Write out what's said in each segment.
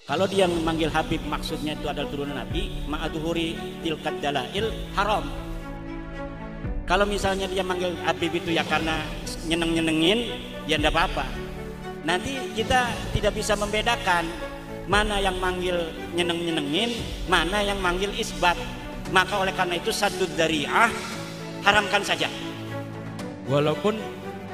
Kalau dia memanggil Habib maksudnya itu adalah turunan Nabi, ma'aduhuri tilkat dalail haram. Kalau misalnya dia manggil Habib itu ya karena nyeneng-nyenengin, ya enggak apa-apa. Nanti kita tidak bisa membedakan mana yang manggil nyeneng-nyenengin, mana yang manggil isbat. Maka oleh karena itu saddud dzari'ah, haramkan saja. Walaupun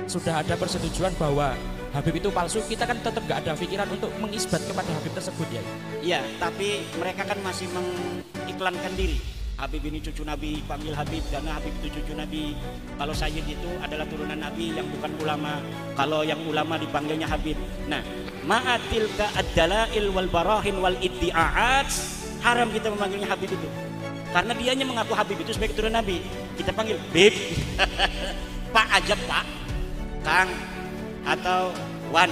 sudah ada persetujuan bahwa Habib itu palsu, kita kan tetap gak ada pikiran untuk mengisbat kepada Habib tersebut ya. Iya, tapi mereka kan masih mengiklankan diri. Habib ini cucu Nabi, panggil Habib karena Habib itu cucu Nabi. Kalau Sayyid itu adalah turunan Nabi yang bukan ulama. Kalau yang ulama dipanggilnya Habib. Nah, ma'atilka ad-dalail wal barahin wal iddi'aat, haram kita memanggilnya Habib itu. Karena dianya mengaku Habib itu sebagai turunan Nabi. Kita panggil Bib, Pak aja Pak, Kang, atau Wan.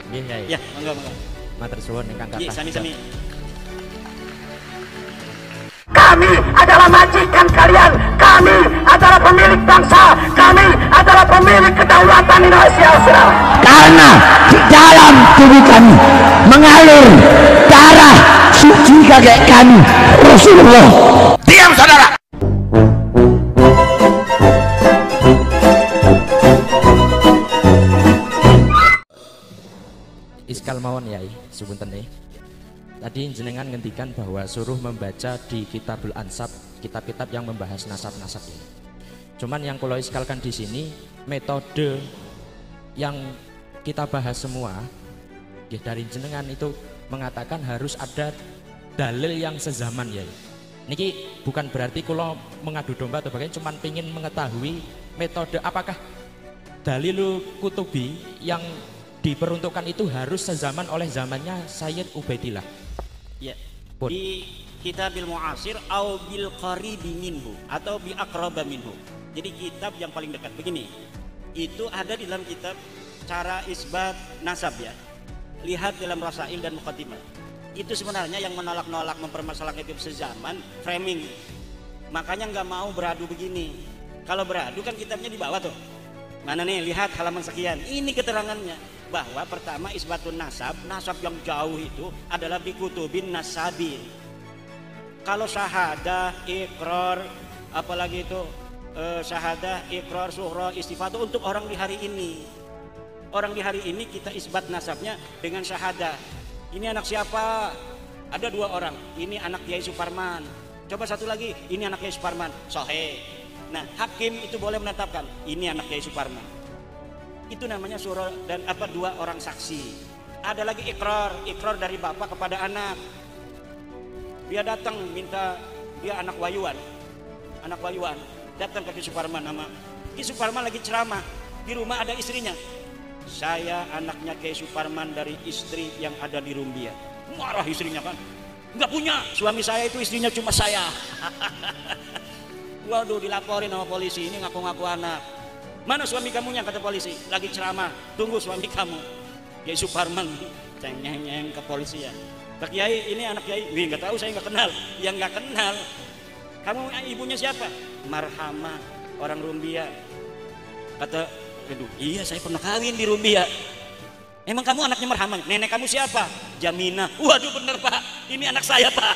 Iya. Ya, monggo. Matur suwun ingkang kathah. Iya, sami-sami. Kami adalah majikan kalian, kami adalah pemilik bangsa, kami adalah pemilik kedaulatan Indonesia. Karena di dalam tubuh kami mengalir darah suci kakek kami Rasulullah. Diam saudara. Iskal mawon yai, sepunten nih. Tadi jenengan ngendikan bahwa suruh membaca di Kitabul Ansab, kitab-kitab yang membahas nasab-nasab ini. Cuman yang kalau iskalkan di sini metode yang kita bahas semua, ya dari jenengan itu mengatakan harus ada dalil yang sezaman ya. Niki bukan berarti kalau mengadu domba atau bagaimana, cuman pengen mengetahui metode apakah dalil kutubi yang diperuntukkan itu harus sezaman oleh zamannya Sayyid Ubaidillah. Ya. Di Kitabil Mu'asir au bil qaribi minhu atau bi aqraba minhu. Jadi kitab yang paling dekat begini. Itu ada di dalam kitab cara isbat nasab ya. Lihat dalam Rasail dan Muqaddimah. Itu sebenarnya yang menolak-nolak mempermasalahkan itu sezaman framing. Makanya nggak mau beradu begini. Kalau beradu kan kitabnya di bawah tuh. Mana nih, lihat halaman sekian. Ini keterangannya bahwa pertama isbatun nasab yang jauh itu adalah bikutubin nasabi. Kalau syahadah, ikrar, apalagi itu syahadah, ikrar, suhra, istifadah untuk orang di hari ini. Orang di hari ini kita isbat nasabnya dengan syahadah. Ini anak siapa? Ada 2 orang. Ini anak Kiai Suparman. Coba satu lagi, ini anak Kiai Suparman. Sahih. Nah, hakim itu boleh menetapkan ini anak Kiai Suparman. Itu namanya surah dan 2 orang saksi. Ada lagi ikrar dari bapak kepada anak. Dia datang minta, dia anak wayuan, datang ke Ki Suparman nama Ki Suparman lagi ceramah, di rumah ada istrinya. Saya anaknya Kiai Suparman dari istri yang ada di Rumbia. Marah istrinya kan, nggak punya suami saya itu, istrinya cuma saya. Waduh, dilaporin sama polisi, ini ngaku-ngaku anak. Mana suami kamunya, kata polisi, lagi ceramah, tunggu suami kamu. Kiai Suparman cengeng ke polisi ya. Pak Kiai, ini anak Kiai. Wih, nggak tahu, saya nggak kenal. Yang nggak kenal, kamu ibunya siapa? Marhamah, orang Rumbia. Kata, aduh, iya saya pernah kawin di Rumbia. Emang kamu anaknya Marhamah? Nenek kamu siapa? Jaminah. Waduh, bener Pak, ini anak saya Pak.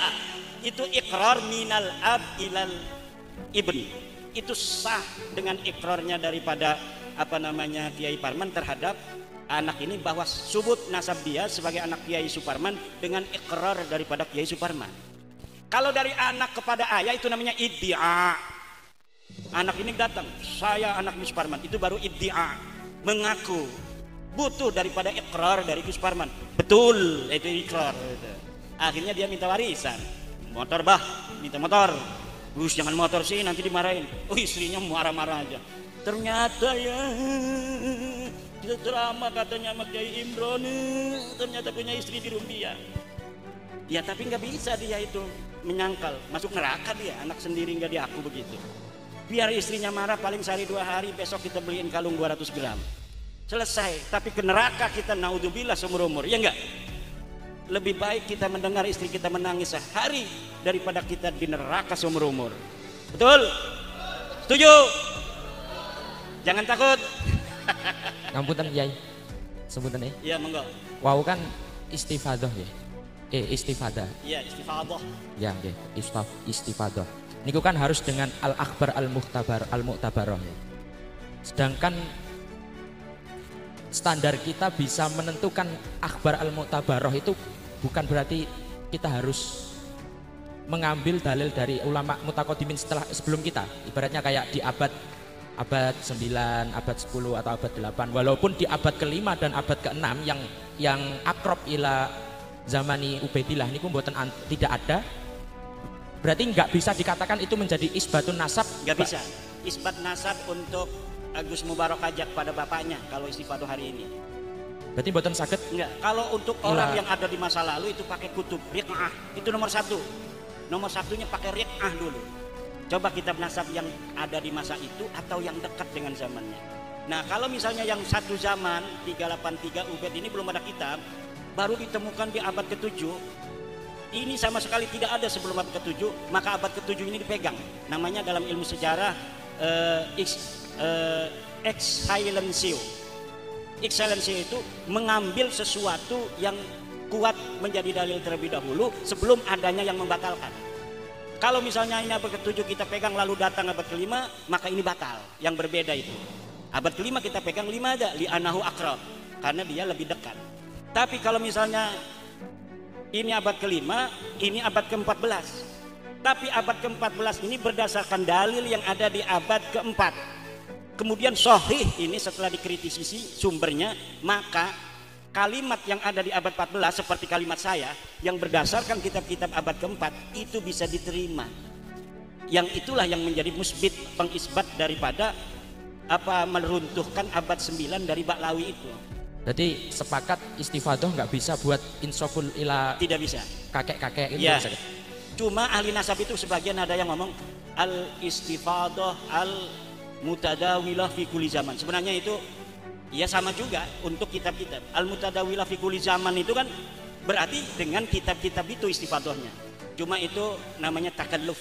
Itu ikrar minal ab ilal ibni. Itu sah dengan ikrarnya daripada Kiai Parman terhadap anak ini, bahwa subut nasab dia sebagai anak Kiai Suparman dengan ikrar daripada Kiai Suparman. Kalau dari anak kepada ayah itu namanya iddia. Anak ini datang, saya anak Kiai Suparman, itu baru iddia, mengaku. Butuh daripada ikrar dari Kiai Suparman. Betul, itu ikrar. Akhirnya dia minta warisan. Motor bah, minta motor. Gus, jangan motor sih, nanti dimarahin. Oh, istrinya marah-marah aja. Ternyata ya, kita ceramah katanya sama Kiai Imron, ternyata punya istri di Rumbia. Ya tapi nggak bisa dia itu menyangkal, masuk neraka dia, anak sendiri nggak diaku begitu. Biar istrinya marah paling sehari 2 hari, besok kita beliin kalung 200 gram. Selesai, tapi ke neraka kita naudzubillah seumur umur, ya enggak? Lebih baik kita mendengar istri kita menangis sehari daripada kita di neraka seumur umur. Betul? Setuju? Jangan takut. Ngapunten Yai. Sebutan ya monggo. Wau kan istifadah ya. Istifadah. Iya, istifadah. Ya, nggih, istifadah. Niku kan harus dengan al-akbar al-mu'tabarah ya. Sedangkan standar kita bisa menentukan akbar al-mu'tabarah itu bukan berarti kita harus mengambil dalil dari ulama mutaqaddimin sebelum kita. Ibaratnya kayak di abad 9, abad 10 atau abad 8. Walaupun di abad ke-5 dan abad ke-6 yang akrab ila zamani Ubaidillah niku mboten tidak ada. Berarti nggak bisa dikatakan itu menjadi isbatun nasab. Nggak bisa. Isbat nasab untuk Agus Mubarak Ajak pada bapaknya kalau istifadah hari ini. Berarti mboten saged. Enggak. Kalau untuk orang yang ada di masa lalu itu pakai kutub riq'ah. Itu nomor 1. Nomor satunya pakai riq'ah dulu. Coba kitab nasab yang ada di masa itu atau yang dekat dengan zamannya. Nah, kalau misalnya yang satu zaman 383 Ubaid ini belum ada kitab, baru ditemukan di abad ke-7. Ini sama sekali tidak ada sebelum abad ke-7, maka abad ke-7 ini dipegang. Namanya dalam ilmu sejarah excellencio. Excellencio itu mengambil sesuatu yang kuat menjadi dalil terlebih dahulu sebelum adanya yang membatalkan. Kalau misalnya ini abad ke-7 kita pegang lalu datang abad ke-5, maka ini batal. Yang berbeda itu. Abad ke-5 kita pegang 5 aja, li'anahu akrab, karena dia lebih dekat. Tapi kalau misalnya ini abad ke-5, ini abad ke-14. Tapi abad ke-14 ini berdasarkan dalil yang ada di abad ke-4. Kemudian sahih ini setelah dikritisi sumbernya, maka kalimat yang ada di abad 14 seperti kalimat saya yang berdasarkan kitab-kitab abad ke-4 itu bisa diterima. Yang itulah yang menjadi musbit, pengisbat daripada meruntuhkan abad 9 dari Baklawi itu. Jadi sepakat istifadah nggak bisa buat insoful ila, tidak bisa kakek-kakek itu ya. Bisa. Cuma ahli nasab itu sebagian ada yang ngomong al istifadah al mutadawilah fi kulli zaman. Sebenarnya itu ya sama juga untuk kitab-kitab. Al mutadawilah fi kulli zaman itu kan berarti dengan kitab-kitab itu istifadahnya. Cuma itu namanya takalluf.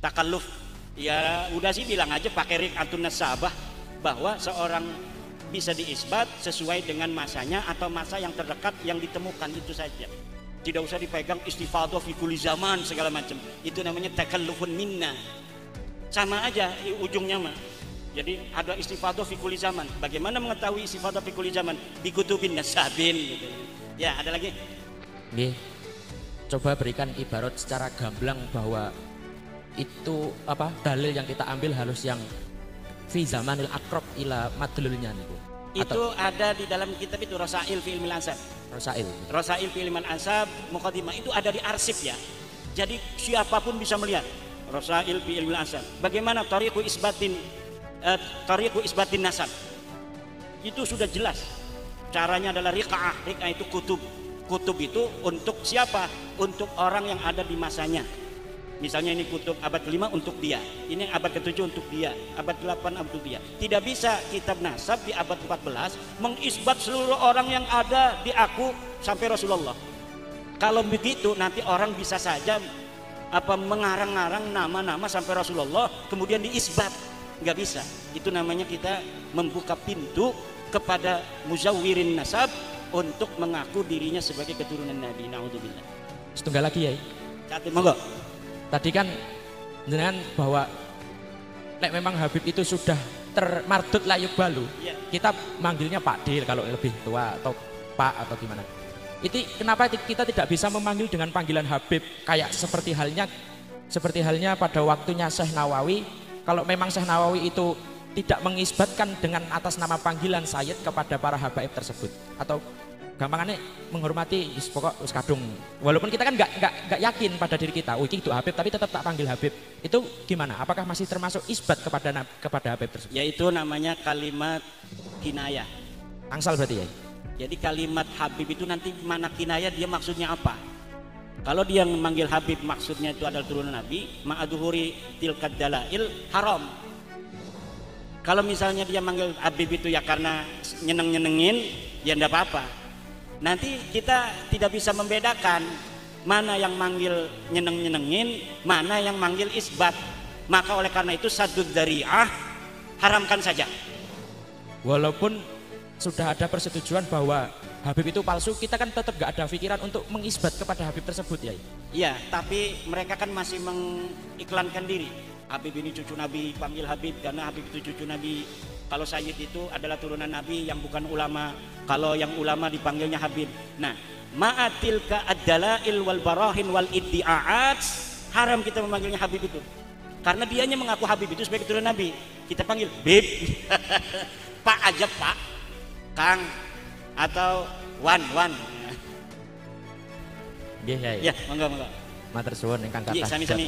Takalluf. Ya udah sih bilang aja pakai riq'atun nasabah bahwa seorang bisa diisbat sesuai dengan masanya atau masa yang terdekat yang ditemukan, itu saja. Tidak usah dipegang istifadah fi kulli zaman segala macam. Itu namanya takallufun minna. Sama aja ujungnya mah. Jadi ada istifadah fi kulli zaman. Bagaimana mengetahui istifadah fi kulli zaman? Bi kutubin nasabin gitu. Ya, ada lagi? Nggih. Coba berikan ibarat secara gamblang bahwa itu dalil yang kita ambil harus yang fi zamanil akrab ila madlulnya niku. Itu ada di dalam kitab itu Rasail fi ilmil ansab. Rasail fi ilmil ansab muqaddimah itu ada di arsip ya. Jadi siapapun bisa melihat Rasail fi ilmil ansab. Bagaimana tariqu isbatin nasab. Itu sudah jelas. Caranya adalah riq'ah. Riq'ah itu kutub. Kutub itu untuk siapa? Untuk orang yang ada di masanya. Misalnya ini kutub abad ke-5 untuk dia, ini abad ke-7 untuk dia, abad ke-8 untuk dia. Tidak bisa kitab nasab di abad ke-14 mengisbat seluruh orang yang ada di aku sampai Rasulullah. Kalau begitu nanti orang bisa saja mengarang-arang nama-nama sampai Rasulullah kemudian diisbat. Nggak bisa. Itu namanya kita membuka pintu kepada muzawwirin nasab untuk mengaku dirinya sebagai keturunan Nabi. Naudzubillah. Setunggal lagi ya. Satu monggo. Tadi kan dengan bahwa memang Habib itu sudah termardut layuk balu, kita manggilnya Pak Dil kalau lebih tua atau Pak atau gimana. Itu kenapa kita tidak bisa memanggil dengan panggilan Habib kayak seperti halnya pada waktunya Syekh Nawawi. Kalau memang Syekh Nawawi itu tidak mengisbatkan dengan atas nama panggilan Sayyid kepada para habaib tersebut, atau gampangannya menghormati pokok wis kadung, walaupun kita kan nggak yakin pada diri kita, iki itu Habib tapi tetap tak panggil Habib, itu gimana? Apakah masih termasuk isbat kepada Habib tersebut? Yaitu namanya kalimat kinayah. Angsal berarti ya. Jadi kalimat Habib itu nanti mana kinayah dia maksudnya apa? Kalau dia memanggil Habib maksudnya itu adalah turunan Nabi, ma'aduhuri tilkad dalail haram. Kalau misalnya dia manggil Habib itu ya karena nyenengin, ya enggak apa-apa. Nanti kita tidak bisa membedakan mana yang manggil nyenengin, mana yang manggil isbat. Maka oleh karena itu saddud dzari'ah, haramkan saja. Walaupun sudah ada persetujuan bahwa Habib itu palsu, kita kan tetap gak ada pikiran untuk mengisbat kepada Habib tersebut ya. Iya, tapi mereka kan masih mengiklankan diri. Habib ini cucu Nabi, panggil Habib karena Habib itu cucu Nabi. Kalau Sayyid itu adalah turunan Nabi yang bukan ulama. Kalau yang ulama dipanggilnya Habib. Nah, ma'atilka ad-dalail wal barahin wal iddi'aat, haram kita memanggilnya Habib itu. Karena dianya mengaku Habib itu sebagai turunan Nabi. Kita panggil Bib. Pak aja Pak. Kang atau Wan. Nggih, Yai. Ya, monggo. Matur suwun ingkang kathah. Iya, sami-sami.